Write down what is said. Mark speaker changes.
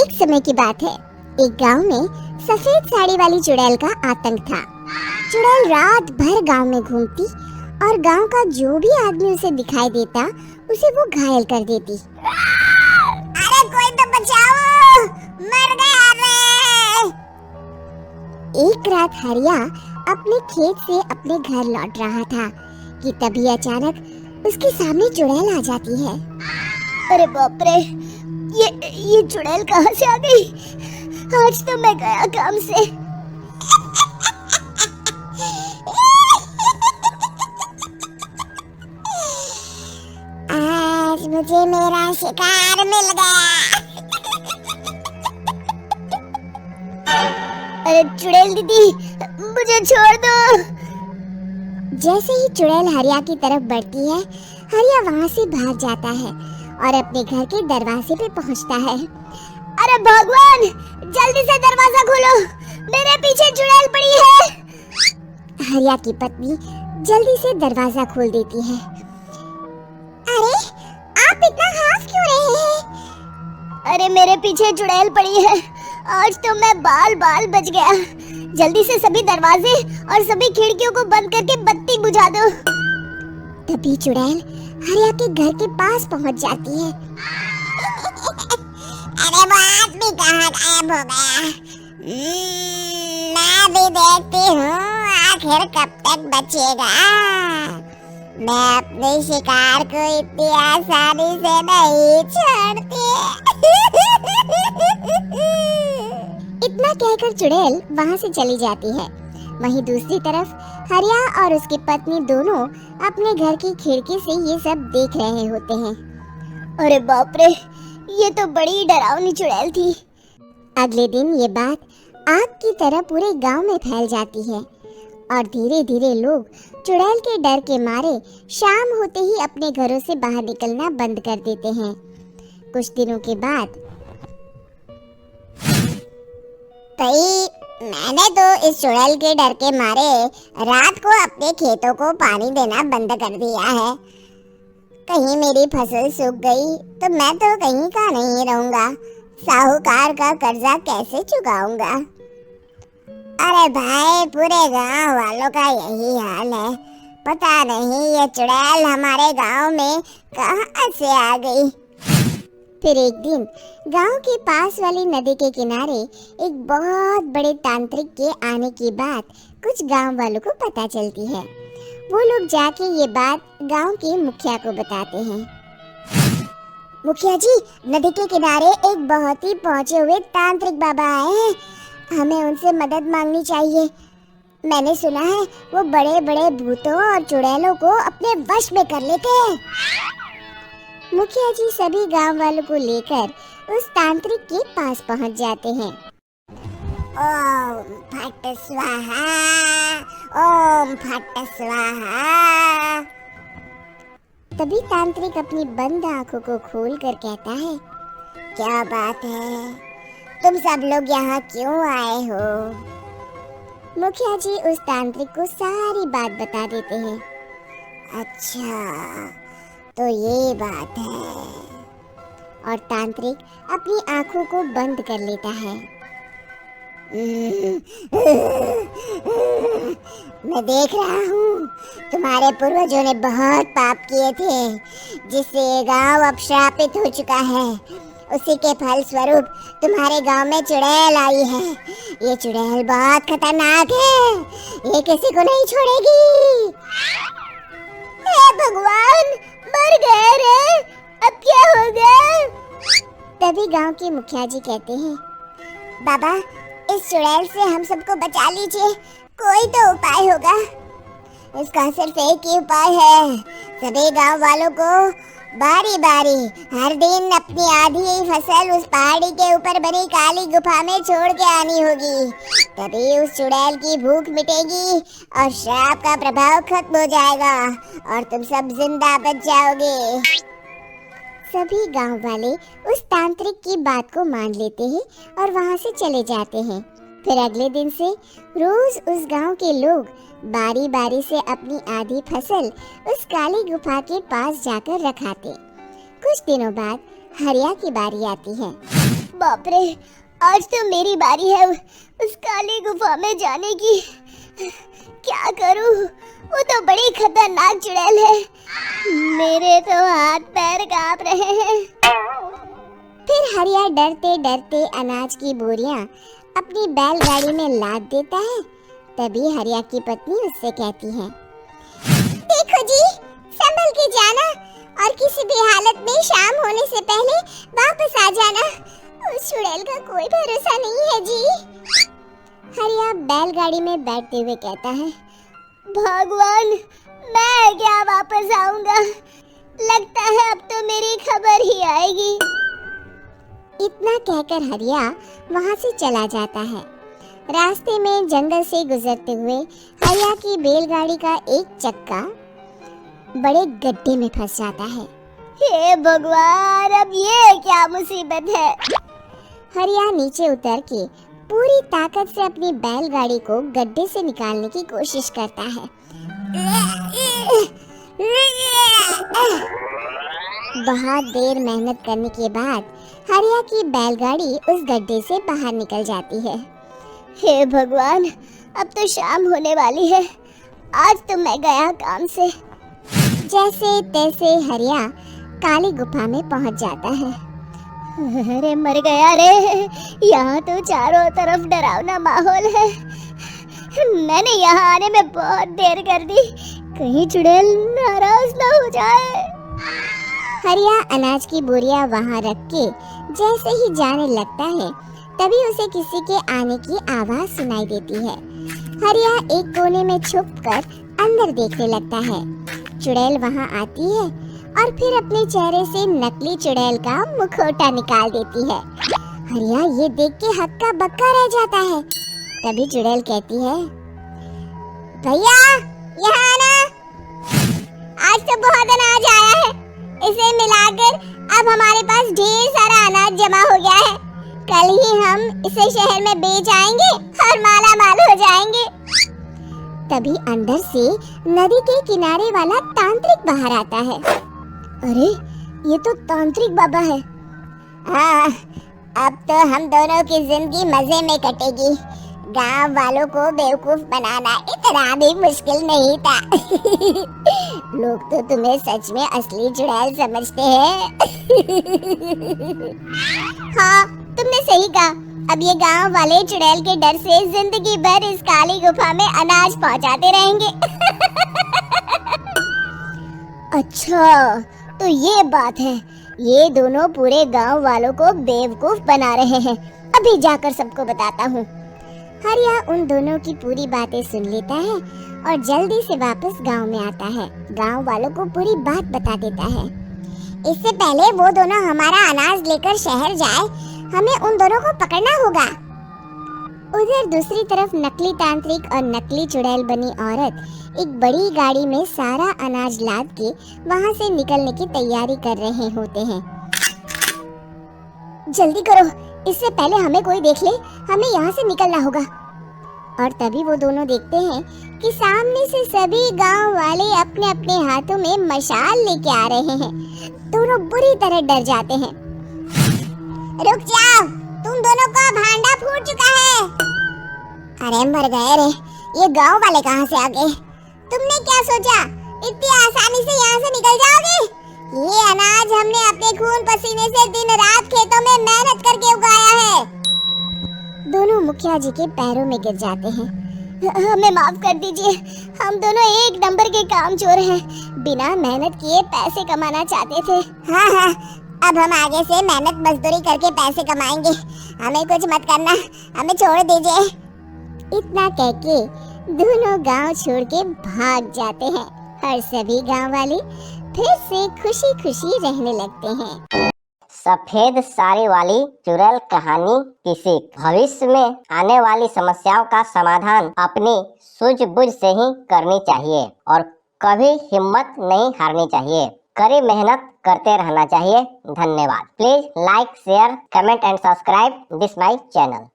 Speaker 1: एक समय की बात है। एक गांव में सफेद साड़ी वाली चुड़ैल का आतंक था। चुड़ैल रात भर गांव में घूमती और गांव का जो भी आदमी उसे दिखाई देता उसे वो घायल कर देती। अरे कोई तो बचाओ, मर गया रे। एक रात हरिया अपने खेत से अपने घर लौट रहा था कि तभी अचानक उसके सामने चुड़ैल आ जाती है।
Speaker 2: अरे बाप रे, ये चुड़ैल कहाँ से आ गई? आज तो मैं गया काम से।
Speaker 1: आज मुझे मेरा शिकार मिल गया।
Speaker 2: अरे चुड़ैल दीदी, मुझे छोड़ दो।
Speaker 1: जैसे ही चुड़ैल हरिया की तरफ बढ़ती है, हरिया वहाँ से भाग जाता है और अपने घर के दरवाजे पे पहुँचता है।
Speaker 2: अरे भगवान, जल्दी से दरवाजा खोलो, मेरे पीछे चुड़ैल पड़ी है।
Speaker 1: हरिया की पत्नी जल्दी से दरवाजा खोल देती है। अरे आप इतना हाफ क्यों रहे हैं?
Speaker 2: अरे मेरे पीछे चुड़ैल पड़ी है, आज तो मैं बाल बच गया। जल्दी से सभी दरवाजे और सभी खिड़कियों को बंद करके बत्ती बुझा दो।
Speaker 1: तभी चुड़ैल हरिया के घर के पास पहुंच जाती है। अरे वो आदमी कहाँ गायब हो गया? मैं भी देखती हूँ आखिर कब तक बचेगा। मैं अपने शिकार को इतनी आसानी से नहीं छोड़ती। इतना कहकर चुड़ैल वहाँ से चली जाती है। वहीं दूसरी तरफ हरिया और उसकी पत्नी दोनों अपने घर की खिड़की से ये सब देख रहे होते हैं।
Speaker 2: अरे बाप रे, ये तो बड़ी डरावनी चुड़ैल थी।
Speaker 1: अगले दिन ये बात आग की तरह पूरे गांव में फैल जाती है और धीरे धीरे लोग चुड़ैल के डर के मारे शाम होते ही अपने घरों से बाहर निकलना बंद कर देते हैं। कुछ दिनों के बाद मैंने तो इस चुड़ैल के डर के मारे रात को अपने खेतों को पानी देना बंद कर दिया है। कहीं मेरी फसल सूख गई तो मैं तो कहीं का नहीं रहूंगा। साहूकार का कर्जा कैसे चुकाऊंगा? अरे भाई, पूरे गांव वालों का यही हाल है। पता नहीं ये चुड़ैल हमारे गांव में कहां से आ गई। फिर एक दिन गांव के पास वाली नदी के किनारे एक बहुत बड़े तांत्रिक के आने की बात कुछ गांव वालों को पता चलती है। वो लोग जाके ये बात गांव के मुखिया को बताते हैं। मुखिया जी, नदी के किनारे एक बहुत ही पहुंचे हुए तांत्रिक बाबा आए हैं, हमें उनसे मदद मांगनी चाहिए। मैंने सुना है वो बड़े बड़े भूतों और चुड़ैलों को अपने वश में कर लेते हैं। मुखिया जी सभी गांव वालों को लेकर उस तांत्रिक के पास पहुंच जाते हैं। ओम फट स्वाहा, ओम फट स्वाहा। तभी तांत्रिक अपनी बंद आंखों को खोलकर कहता है, क्या बात है, तुम सब लोग यहाँ क्यों आए हो? मुखिया जी उस तांत्रिक को सारी बात बता देते हैं। अच्छा, तो ये बात है। और तांत्रिक अपनी आंखों को बंद कर लेता है। मैं देख रहा हूँ तुम्हारे पूर्वजों ने बहुत पाप किए थे, जिससे ये गांव अब श्रापित हो चुका है। उसी के फल स्वरूप तुम्हारे गांव में चुड़ैल आई है। ये चुड़ैल बहुत खतरनाक है, ये किसी को नहीं छोड़ेगी।
Speaker 2: हे भगवान, मर गए रे, अब क्या होगा?
Speaker 1: तभी गांव के मुखिया जी कहते हैं, बाबा, इस चुड़ैल से हम सबको बचा लीजिए, कोई तो उपाय होगा। इसका सिर्फ एक ही उपाय है, सभी गांव वालों को बारी बारी हर दिन अपनी आधी फसल उस पहाड़ी के ऊपर बनी काली गुफा में छोड़ के आनी होगी। तभी उस चुड़ैल की भूख मिटेगी और श्राप का प्रभाव खत्म हो जाएगा और तुम सब जिंदा बच जाओगे। सभी गांव वाले उस तांत्रिक की बात को मान लेते हैं और वहां से चले जाते हैं। फिर अगले दिन से रोज उस गांव के लोग बारी बारी से अपनी आधी फसल उस काली गुफा के पास जाकर रखाते। कुछ दिनों बाद हरिया की बारी आती है।
Speaker 2: बाप रे, आज तो मेरी बारी है उस काली गुफा में जाने की। क्या करूं? वो तो बड़ी खतरनाक चुड़ैल है। मेरे तो हाथ पैर कांप रहे हैं।
Speaker 1: फिर हरिया डरते डरते अनाज की बोरियां अपनी बैलगाड़ी में लाद देता है। तभी हरिया की पत्नी उससे कहती है, देखो जी, संभल के जाना और किसी भी हालत में शाम होने से पहले वापस आ जाना। उस चुड़ैल का कोई भरोसा नहीं है जी। हरिया बैलगाड़ी में बैठते हुए कहता है,
Speaker 2: भगवान, मैं क्या वापस आऊंगा? लगता है अब तो मेरी खबर ही आएगी।
Speaker 1: इतना कहकर हरिया वहां से चला जाता है। रास्ते में जंगल से गुजरते हुए हरिया की बैलगाड़ी का एक चक्का बड़े गड्ढे में फंस जाता है।
Speaker 2: हे भगवान, अब ये क्या मुसीबत है?
Speaker 1: हरिया नीचे उतर के पूरी ताकत से अपनी बैलगाड़ी को गड्ढे से निकालने की कोशिश करता है। बहुत देर मेहनत करने के बाद हरिया की बैलगाड़ी उस गड्ढे से बाहर निकल जाती है।
Speaker 2: हे भगवान, अब तो शाम होने वाली है। आज तो मैं गया काम से।
Speaker 1: जैसे तैसे हरिया काली गुफा में पहुंच जाता है।
Speaker 2: अरे मर गया रे, यहाँ तो चारों तरफ डरावना माहौल है। मैंने यहाँ आने में बहुत देर कर दी, कहीं चुड़ैल नाराज ना हो जाए।
Speaker 1: हरिया अनाज की बोरियां वहां रख के जैसे ही जाने लगता है, तभी उसे किसी के आने की आवाज सुनाई देती है। हरिया एक कोने में छुपकर अंदर देखने लगता है। चुड़ैल वहां आती है और फिर अपने चेहरे से नकली चुड़ैल का मुखौटा निकाल देती है। हरिया ये देख के हक्का बक्का रह जाता है। तभी चुड़ैल कहती है, भैया यहाँ आना, आज तो बहुत अनाज आया है। इसे मिलाकर अब हमारे पास ढेर सारा अनाज जमा हो गया है। कल ही हम इसे शहर में बेच आएंगे और माला माल हो जाएंगे। तभी अंदर से नदी के किनारे वाला तांत्रिक बाहर आता है। अरे, ये तो तांत्रिक बाबा है। हाँ, अब तो हम दोनों की जिंदगी मजे में कटेगी। गांव वालों को बेवकूफ बनाना इतना भी मुश्किल नहीं था। लोग तो तुम्हें सच में असली चुड़ैल समझते हैं।
Speaker 2: हाँ, तुमने सही कहा। अब ये गांव वाले चुड़ैल के डर से जिंदगी भर इस काली गुफा में अनाज पहुंचाते रहेंगे। अच्छा, तो ये बात है। ये दोनों पूरे गांव वालों को बेवकूफ बना रहे हैं। अभी जाकर सबको बताता हूँ।
Speaker 1: हरिया उन दोनों की पूरी बातें सुन लेता है और जल्दी से वापस गांव में आता है। गांव वालों को पूरी बात बता देता है। इससे पहले वो दोनों हमारा अनाज लेकर शहर जाए, हमें उन दोनों को पकड़ना होगा। उधर दूसरी तरफ नकली तांत्रिक और नकली चुड़ैल बनी औरत एक बड़ी गाड़ी में सारा अनाज लाद के वहां से निकलने की तैयारी कर रहे होते हैं। जल्दी करो, इससे पहले हमें कोई देख ले। हमें यहाँ से निकलना होगा। और तभी वो दोनों देखते हैं कि सामने से सभी गांव वाले अपने अपने हाथों में मशाल लेके आ रहे हैं। दोनों बुरी तरह डर जाते हैं। रुक जाओ, तुम दोनों का भांडा फूट चुका है। अरे मर गए रे, ये गांव वाले कहाँ से आ गए? तुमने क्या सोचा इतनी आसानी से यहाँ से निकल जाओगे? ये अनाज हमने अपने खून पसीने से दिन रात खेतों में मेहनत करके उगाया है। दोनों मुखिया जी के पैरों में गिर जाते हैं।
Speaker 2: हमें माफ कर दीजिए, हम दोनों एक नंबर के कामचोर हैं। बिना मेहनत किए पैसे कमाना चाहते थे।
Speaker 1: हाँ, अब हम आगे से मेहनत मजदूरी करके पैसे कमाएंगे। हमें कुछ मत करना, हमें छोड़ दीजिए। इतना कह के दोनों गांव छोड़ के भाग जाते हैं और सभी गांव वाले फिर से खुशी खुशी रहने लगते हैं।
Speaker 3: सफेद साड़ी वाली चुड़ैल कहानी की सीख। भविष्य में आने वाली समस्याओं का समाधान अपनी सूझबूझ से ही करनी चाहिए और कभी हिम्मत नहीं हारनी चाहिए। कड़ी मेहनत करते रहना चाहिए। धन्यवाद। Please like, share, comment and subscribe this my channel.